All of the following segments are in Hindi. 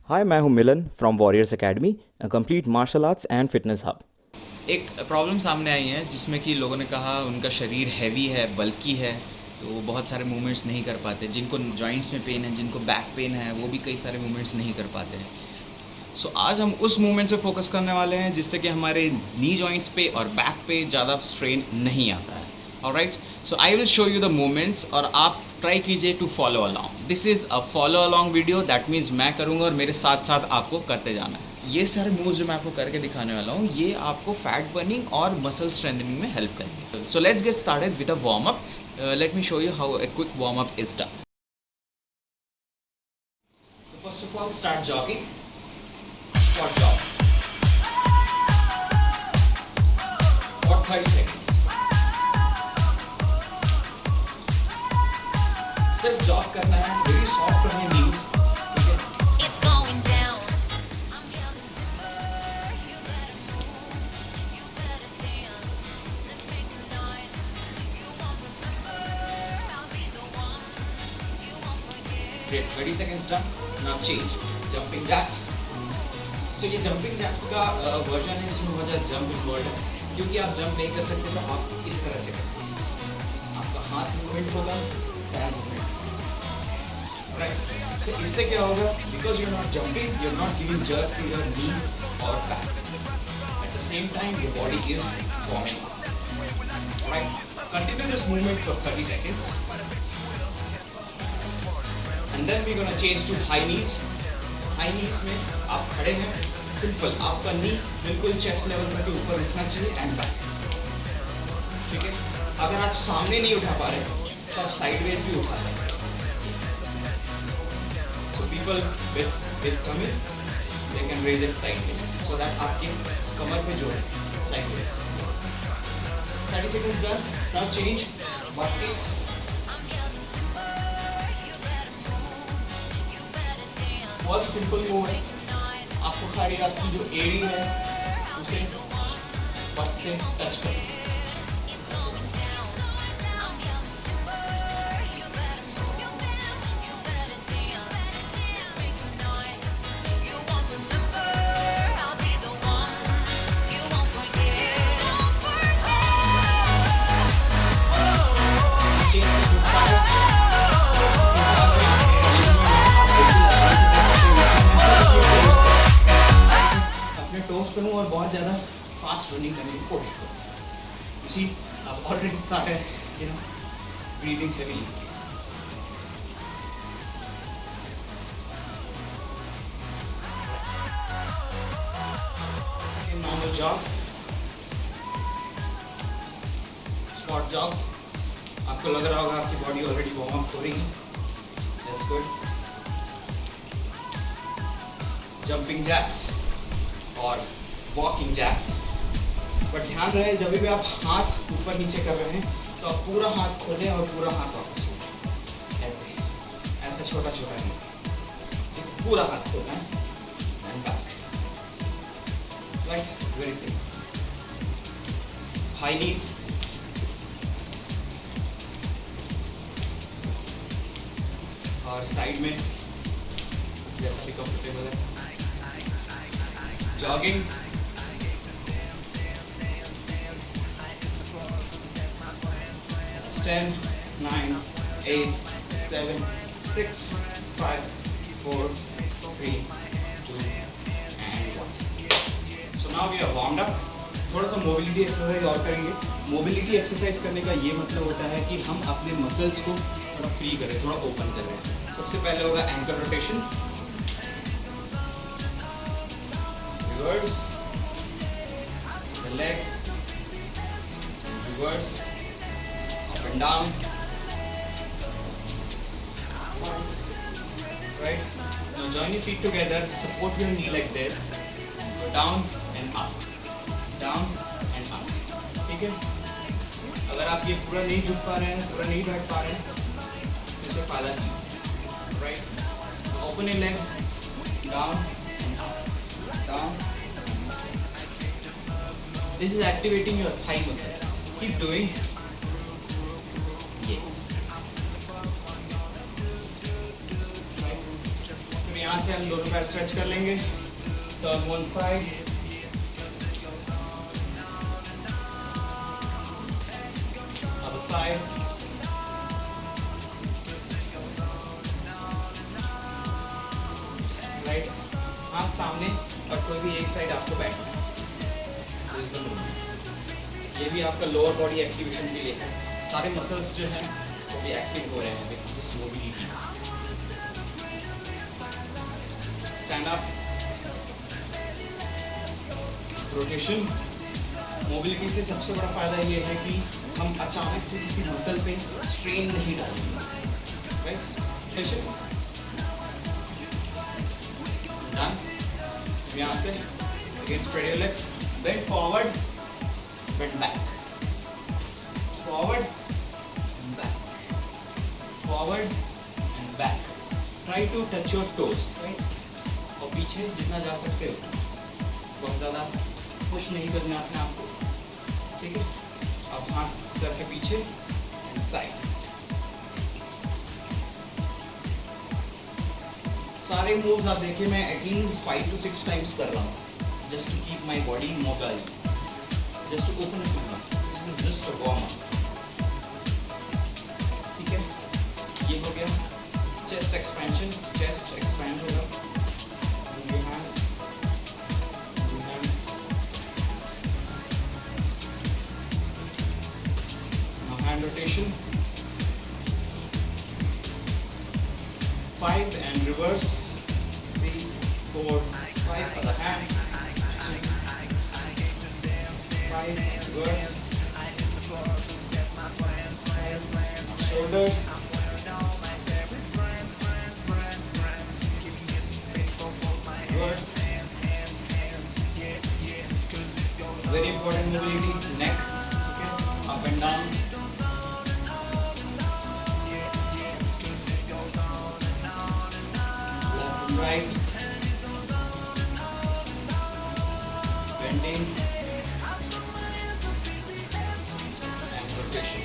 हाय, मैं हूं Milan from Warriors Academy, a complete martial arts and fitness hub. एक प्रॉब्लम सामने आई है जिसमें कि लोगों ने कहा उनका शरीर हैवी है, बल्की है, तो वो बहुत सारे मूवमेंट्स नहीं कर पाते। जिनको जॉइंट्स में पेन है, जिनको बैक पेन है, वो भी कई सारे मूवमेंट्स नहीं कर पाते हैं। सो आज हम उस मूवमेंट्स पे फोकस करने वाले हैं जिससे कि हमारे नी जॉइंट्स पे और बैक पे ज़्यादा स्ट्रेन नहीं आता है। Alright, so I will show you the movements और आप ट्राई कीजिए to follow along. This is a follow along video, that means मैं करूँगा और मेरे साथ साथ आपको करते जाना है। ये सारे मूव्स जो मैं आपको करके दिखाने वाला हूँ, ये आपको फैट बर्निंग और मसल स्ट्रेंथनिंग में हेल्प करेंगे। So let's get started with a warm up. Let me show you how a quick warm up is done. So first of all start jogging, squat jog for 30 seconds. सिर्फ जॉग करना है, very soft on your knees, ठीक है? It's going down. I'm yelling timber. You better move. You better dance. Let's make a night. You won't remember. I'll be the one. You won't forget. Great, 30 seconds done. Now change. Jumping jacks. So ये jumping jacks का वर्जन है, इसमें हो जाए जंप इन्वॉल्व है, क्योंकि आप जंप नहीं कर सकते तो आप इस तरह से करें। आपका हाथ मूवमेंट होगा, पैर मूवमेंट। राइट, सो इससे क्या होगा, because you are not jumping, you are not giving jerk to your knee और back, at the same time your body is warming up. Right, continue this movement for 30 seconds and then we gonna change to high knees. High knees में आप खड़े हैं, सिंपल, आपका नी बिल्कुल चेस्ट लेवल तक के ऊपर उठना चाहिए एंड बैक, ठीक है? अगर आप सामने नहीं उठा पा रहे तो आप साइडवेज भी उठा सकते हैं। So people with Qamar, they can raise it sideways so that आपके कमर पे जोड़ sideways। 30 seconds done. Now change butt face। बहुत ही सिंपल मूव है। आपको खाली आपकी जो एड़ी है उसे बट से टच करो। You won't remember. I'll be the one. You won't forget. Change to thighs। अपने टोस पे हूँ और बहुत ज़्यादा फास्ट रनिंग करने की कोशिश करूँ। You see, I've already started, breathing heavily। Okay, normal jog, squat jog। आपको लग रहा होगा आपकी बॉडी ऑलरेडी वार्म अप हो रही है, that's good। जंपिंग जैक्स और वॉकिंग जैक्स, बट ध्यान रहे जब भी आप हाथ ऊपर नीचे कर रहे हैं तो आप पूरा हाथ खोलें और पूरा हाथ वापस लें, ऐसे ऐसे छोटा छोटा नहीं, ठीक? पूरा हाथ खोलना है and back, right, very simple. High नीज, और साइड में जैसा भी कंफर्टेबल है। Jogging, ten, 9, 8, 7, 6, 5, 4, 3, 2 and 1। So now we are warmed up। थोड़ा सा मोबिलिटी एक्सरसाइज और करेंगे। मोबिलिटी एक्सरसाइज करने का ये मतलब होता है कि हम अपने मसल्स को थोड़ा फ्री करें, थोड़ा ओपन करें। सबसे पहले होगा ankle rotation, reverse, the leg, reverse, up and down, right? Now join your feet together, support your knee like this, go down and up, down and up, ठीक है? अगर आप ये पूरा नहीं झुक पा रहे हैं, पूरा नहीं बैठ पा रहे हैं, तो इससे फायदा नहीं, right? Open your legs, down and up, down। This is activating your thigh muscles. Keep doing। Yeah। Right? फिर यहाँ से हम दोनों पैर स्ट्रेच कर लेंगे, turn one side, other side, right, हाथ सामने और कोई भी एक साइड आपको बैठना है। ये भी आपका लोअर बॉडी एक्टिवेशन के लिए है, सारे मसल्स जो हैं वो भी एक्टिव हो रहे हैं with this mobility. Stand up, rotation. Mobility से सबसे बड़ा फायदा ये है कि हम अचानक से किसी मसल पे स्ट्रेन नहीं डालेंगे, राइट? डन। यहाँ से again spread your legs, bend forward, bend back, forward and back, forward and back. Try to touch your toes, right? और पीछे जितना जा सकते हो, बहुत ज़्यादा पुश नहीं करना अपने आप को, ठीक है? अब हाथ सर के पीछे एंड साइड। सारे मूव्स आप देखिए मैं एटलीस्ट 5 to 6 टाइम्स कर रहा हूँ, just to keep my body mobile, just to open up my muscles. This is just a warm up, ठीक है? ये हो गया चेस्ट एक्सपेंशन, चेस्ट एक्सपेंड होगा। Your hands, your hands. Now hand rotation. 5 and reverse. 3, 4, 5. Other hand. 5 reverse. Shoulders. Reverse. Very important mobility. Neck. Okay. Up and down. Left and right. Bending. And rotation.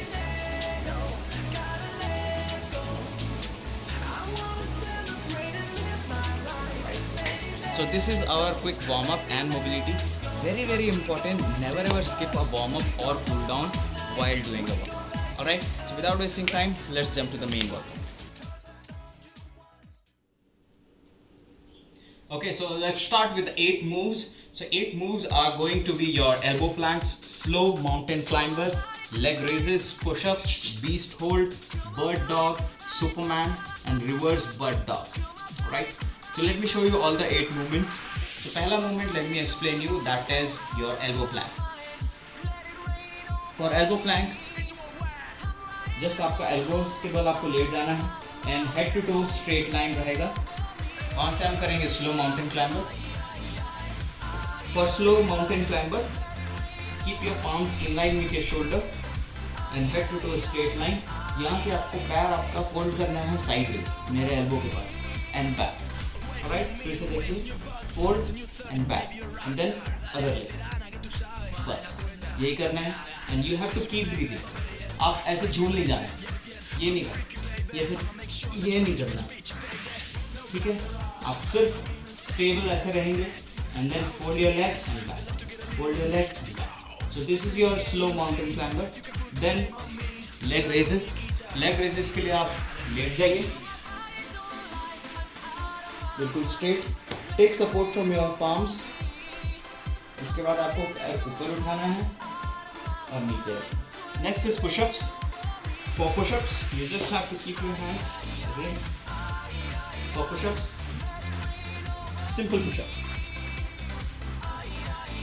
So this is our quick warm up and mobility. Very very important. Never ever skip a warm up or cool down while doing a workout. All right. So without wasting time, let's jump to the main workout. Okay, so let's start with 8 moves. So 8 moves are going to be your elbow planks, slow mountain climbers, leg raises, push-ups, beast hold, bird dog, superman, and reverse bird dog. Right? So let me show you all the 8 movements. So पहला movement, let me explain you, that is your elbow plank. For elbow plank, just आपका elbows के बल आपको लेट जाना है and head to toe straight line रहेगा. वहाँ से हम करेंगे slow mountain climber. For slow mountain climber, keep your palms in line with your shoulder and head to toe straight line. यहाँ से आपको पैर आपका fold करना है sideways, मेरे elbow के पास, and back. Alright, फिर से देखिए, fold and back, and then other leg. बस यही करना है and you have to keep breathing. आप ऐसे झूल नहीं जाना, ये नहीं करना, ये नहीं करना, ठीक है? आप सिर्फ स्टेबल ऐसे रहेंगे and then fold your legs and back, fold your legs and back. So this is your slow mountain climber. Then leg raises. Leg raises के लिए आप लेट जाइए, बिल्कुल straight. Take support from your palms. इसके बाद आपको पैर ऊपर उठाना है और नीचे. Next is pushups. For pushups you just have to keep your hands again. For pushups simple pushup.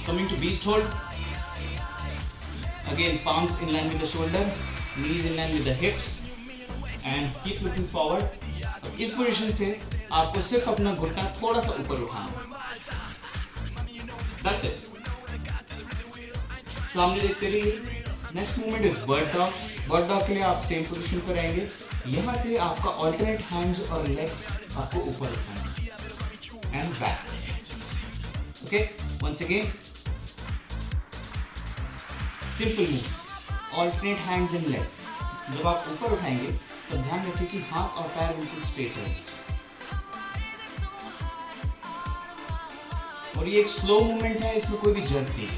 Coming to beast hold. Again palms in line with the shoulder, knees in line with the hips, and keep looking forward. और इस पोजीशन से आपको सिर्फ अपना घुटना थोड़ा सा ऊपर उठाना है. That's it. सामने देखते रहिए. Next movement is bird dog. Bird dog के लिए आप सेम पोजीशन पर रहेंगे. यहाँ से आपका ऑल्टरनेट हैंड्स और लेग्स आपको ऊपर उठाना है and back. Okay, once again simple move, alternate hands and legs. जब आप ऊपर उठाएंगे तो ध्यान रखिए कि हाथ और पैर बिल्कुल स्ट्रेट रहे. और ये एक स्लो मूवमेंट है, इसमें कोई भी जर्क नहीं है।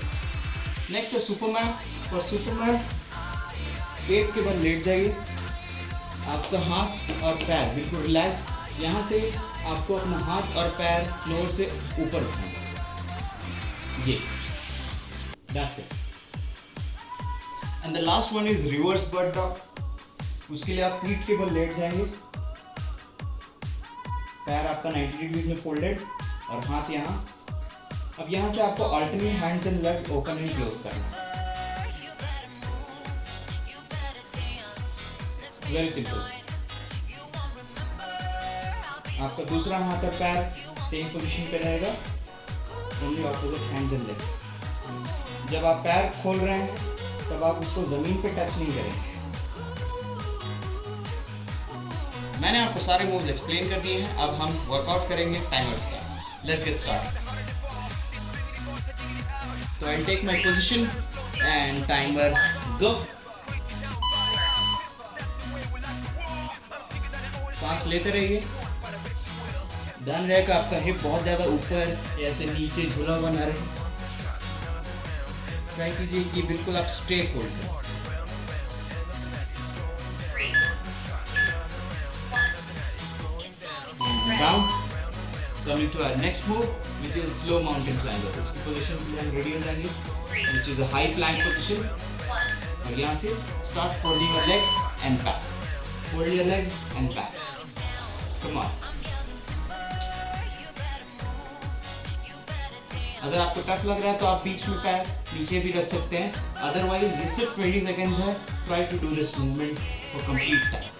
नेक्स्ट है सुपरमैन। और सुपरमैन पेट के बल लेट जाइए, आपका हाथ और पैर बिल्कुल रिलैक्स। यहाँ से आपको अपना हाथ और पैर फ्लोर से ऊपर उठाना, ये that's it. And the last one is reverse bird dog. उसके लिए आप पीठ के बल लेट जाएंगे, पैर आपका 90 डिग्रीज में फोल्डेड और हाथ यहाँ। अब यहाँ से आपको alternate hands and legs open and close करना है। Very simple. आपका दूसरा हाथ और पैर सेम पोजीशन पे रहेगा, only opposite hands and legs. जब आप पैर खोल रहे हैं तब आप उसको जमीन पे टच नहीं करेंगे। मैंने आपको सारे मूव्स एक्सप्लेन कर दिए हैं, अब हम वर्कआउट करेंगे टाइमर के साथ। Let's get start. तो I take my position and timer go. सांस लेते रहिए। ध्यान रहेगा आपका हिप बहुत ज्यादा ऊपर या ऐसे नीचे झूला हुआ ना रहे। ट्राई कीजिए कि बिल्कुल आप स्ट्रेट होल्ड करें। Down. Coming to our next move, which is slow mountain climber. इसकी position के लिए हम ready हो जाएंगे, which is a high plank position. और यहाँ से start folding your leg and back. Fold your leg and back. Come on. अगर आपको टफ लग रहा है तो आप बीच में पैर नीचे भी रख सकते हैं। Otherwise, ये सिर्फ 20 seconds है. Try to do this movement for complete time.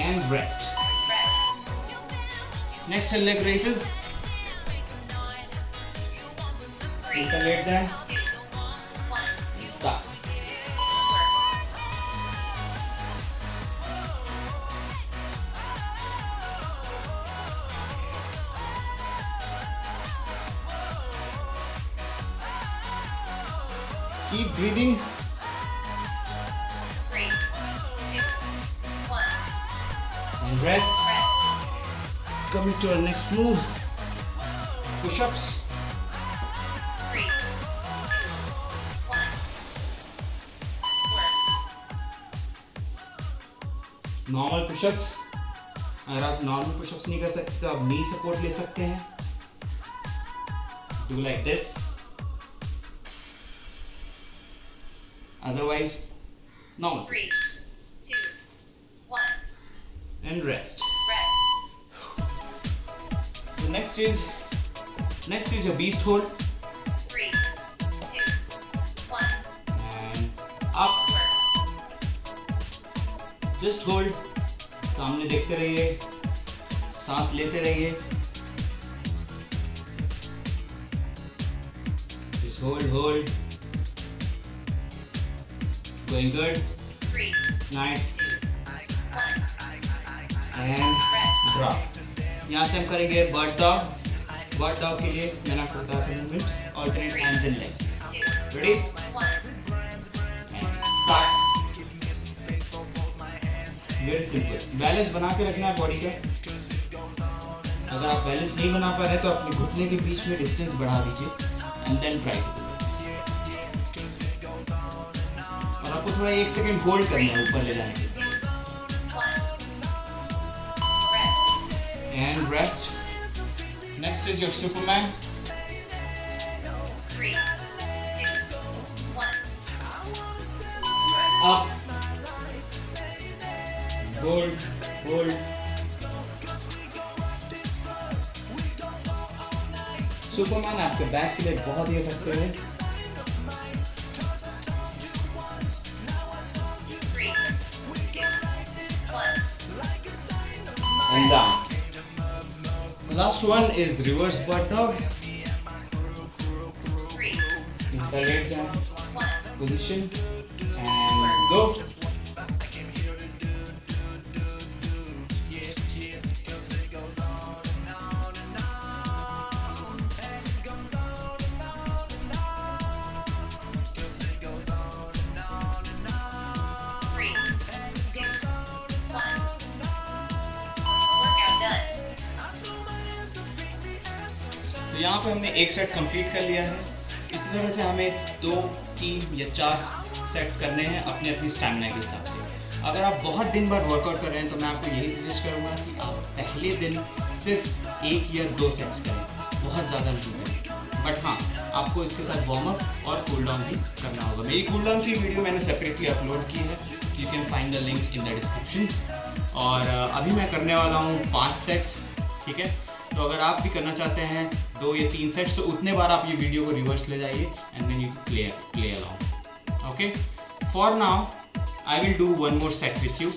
And rest. Next है leg raises. उल्टा लेट जाए। Start. Keep breathing. 3, 2, 1. And rest. Coming to our next move, push-ups. 3, 2, 1. Normal push-ups. अगर आप normal push-ups नहीं कर सकते तो आप knee support ले सकते हैं. Do like this. Otherwise, normal. 3, 2, 1. And rest. Rest. So next is your beast hold. 3, 2, 1. And up. Just hold. सामने देखते रहिए, सांस लेते रहिए. Just hold. Going good. 3, Nice. 2, 1. And drop. यहाँ से हम करेंगे bird dog. Bird dog के लिए मैंने आपको बताया था movement. Alternate hands and legs. 2, Ready? 1. And start. Very simple. Balance बना के रखना है बॉडी का. अगर आप बैलेंस नहीं बना पा रहे तो अपने घुटने के बीच में डिस्टेंस बढ़ा दीजिए and then try to do it. और आपको थोड़ा 1 सेकंड होल्ड करना है ऊपर ले जाने के लिए. 2, 1. Rest. And rest. Next is your Superman. 3, 2, 1. Up. Hold. Superman आपके बैक के लिए बहुत ही इफेक्टिव है. 3, 2, 1. And down. The last one is reverse bird dog. 3, The leg jump 1. position and go. तो यहाँ पे हमने एक सेट कंप्लीट कर लिया है। इसी तरह से हमें 2, 3 या 4 सेट्स करने हैं अपने अपनी स्टैमिना के हिसाब से। अगर आप बहुत दिन बाद वर्कआउट कर रहे हैं तो मैं आपको यही सजेस्ट करूँगा कि आप पहले दिन सिर्फ 1 या 2 सेट्स करें, बहुत ज़्यादा नहीं करें। बट हाँ, आपको इसके साथ वार्म अप और कूल डाउन भी करना होगा। मेरी कूल डाउन की वीडियो मैंने सेपरेटली अपलोड की है, you can find the links in the description. और अभी मैं करने वाला हूँ 5 सेट्स, ठीक है। तो अगर आप भी करना चाहते हैं 2 या 3 सेट्स, तो उतने बार आप ये वीडियो को रिवर्स ले जाइए and then you play along. Okay, for now I will do 1 more set with you.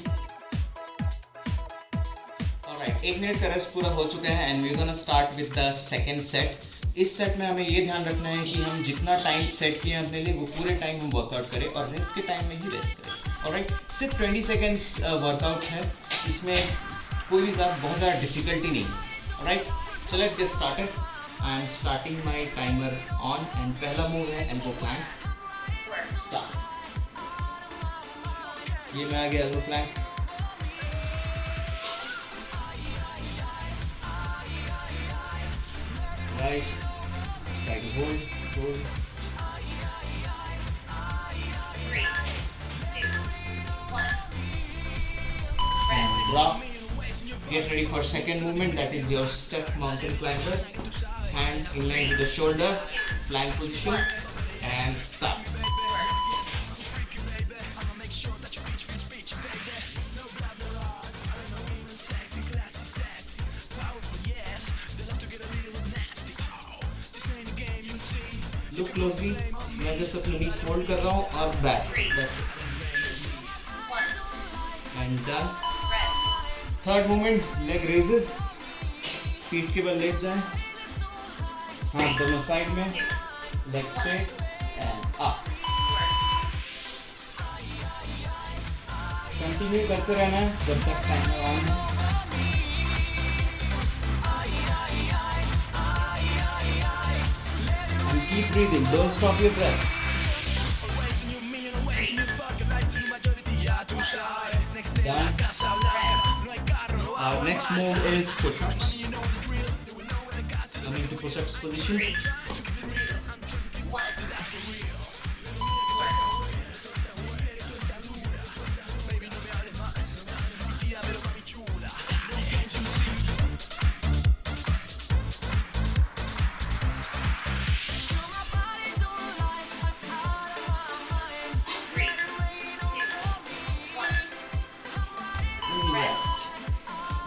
Alright, 1 minute का रेस्ट पूरा हो चुका है and we gonna start with the second set. इस सेट में हमें ये ध्यान रखना है कि हम जितना टाइम सेट किए हैं अपने लिए वो पूरे टाइम हम वर्कआउट करें और रेस्ट के टाइम में ही रेस्ट करें। ऑलराइट, सिर्फ 20 सेकेंड्स वर्कआउट है, इसमें कोई भी बहुत ज़्यादा डिफिकल्टी नहीं है। Alright, so let's get started. I am starting my timer on and पहला मूव है एल्बो प्लैंक्स। स्टार्ट। ये मैं आ गया elbow Planck. Right, try to hold. 3, 2, 1. And drop. Get ready for second movement, that is your step mountain climbers. Hands in line with the shoulder, plank position, and start. Look closely. मैं जस्ट अपनी नी फोल्ड कर रहा हूँ और back and done. Third movement, leg raises, feet के बल लेट जाएं, हाथ दोनों साइड में, leg straight and up. Continue करते रहना है जब तक टाइमर ऑन है। Keep breathing, don't stop your breath. Done. Our next move is push-ups. Coming to push-ups position. 3, 2, 1.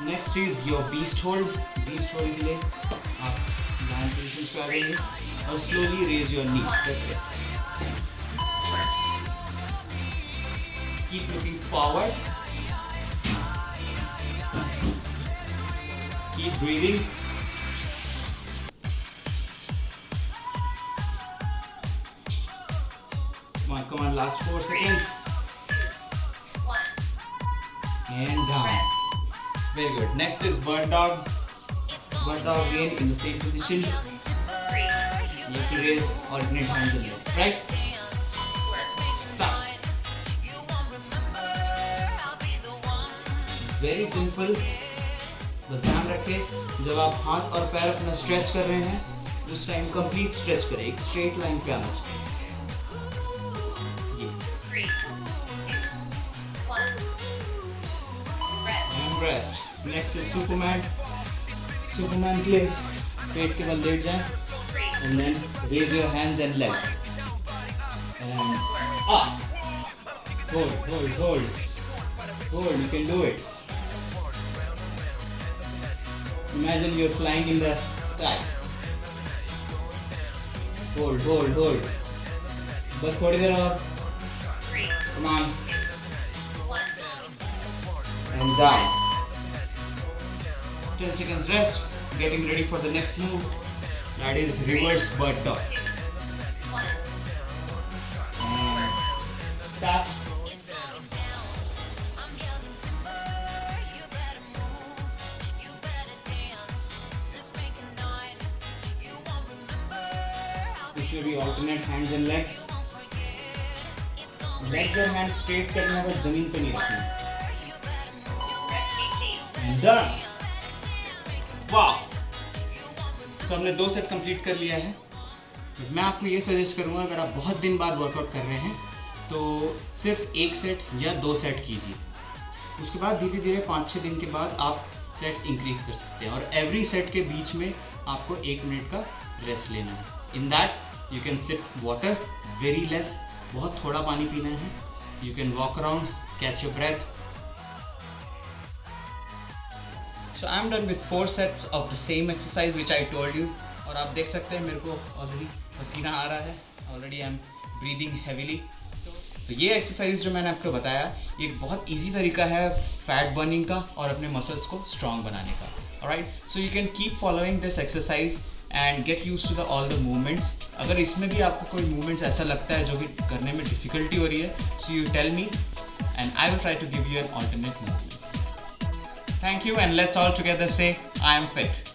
Next is your beast hold. Beast hold के लिए आप line positions पे आ जाइए और slowly raise your knee. That's it. Keep looking forward. Keep breathing. Come on, last 4 seconds. 2, 1. And down. Very good. Next is bird dog. Bird dog again in the same position. 3, You have to raise alternate hands and legs. Right? Start. Very simple. बस ध्यान रखें जब आप हाथ और पैर अपना स्ट्रेच कर रहे हैं उस टाइम कंप्लीट स्ट्रेच करें, एक स्ट्रेट लाइन पे आना चाहिए। 3, 2, 1. And rest. Next is Superman. Superman के लिए पेट के बल लेट जाएं 3, and then raise your hands and legs and up. Hold. You can do it. Imagine you're flying in the sky. Hold. बस थोड़ी देर और. 3, Come on. 2, 1. And down. 10 seconds rest. Getting ready for the next move. That is reverse bird dog. 2, 1. And start. This will be alternate hands and legs. Legs और hands straight करना है, बस जमीन पे नहीं रखना। Rest easy. And done. Wow. सो हमने 2 सेट कंप्लीट कर लिया है। बट मैं आपको ये सजेस्ट करूँगा, अगर आप बहुत दिन बाद वर्कआउट कर रहे हैं तो सिर्फ 1 सेट या 2 सेट कीजिए। उसके बाद धीरे धीरे 5-6 दिन के बाद आप सेट्स इंक्रीज कर सकते हैं, और एवरी सेट के बीच में आपको 1 मिनट का रेस्ट लेना है। In that you can sip water very less, बहुत थोड़ा पानी पीना है। You can walk around, catch your breath. So I am done with 4 sets of the same exercise which I told you. और आप देख सकते हैं मेरे को ऑलरेडी पसीना आ रहा है, already I am breathing heavily. तो ये एक्सरसाइज जो मैंने आपको बताया, ये एक बहुत इजी तरीका है फैट बर्निंग का और अपने मसल्स को स्ट्रॉन्ग बनाने का। Alright, so you can keep following this exercise and get use to the all the movements. अगर इसमें भी आपको कोई मूवमेंट्स ऐसा लगता है जो कि करने में डिफ़िकल्टी हो रही है, so you tell me and I will try to give you an alternate movement. Thank you and let's all together say I am fit.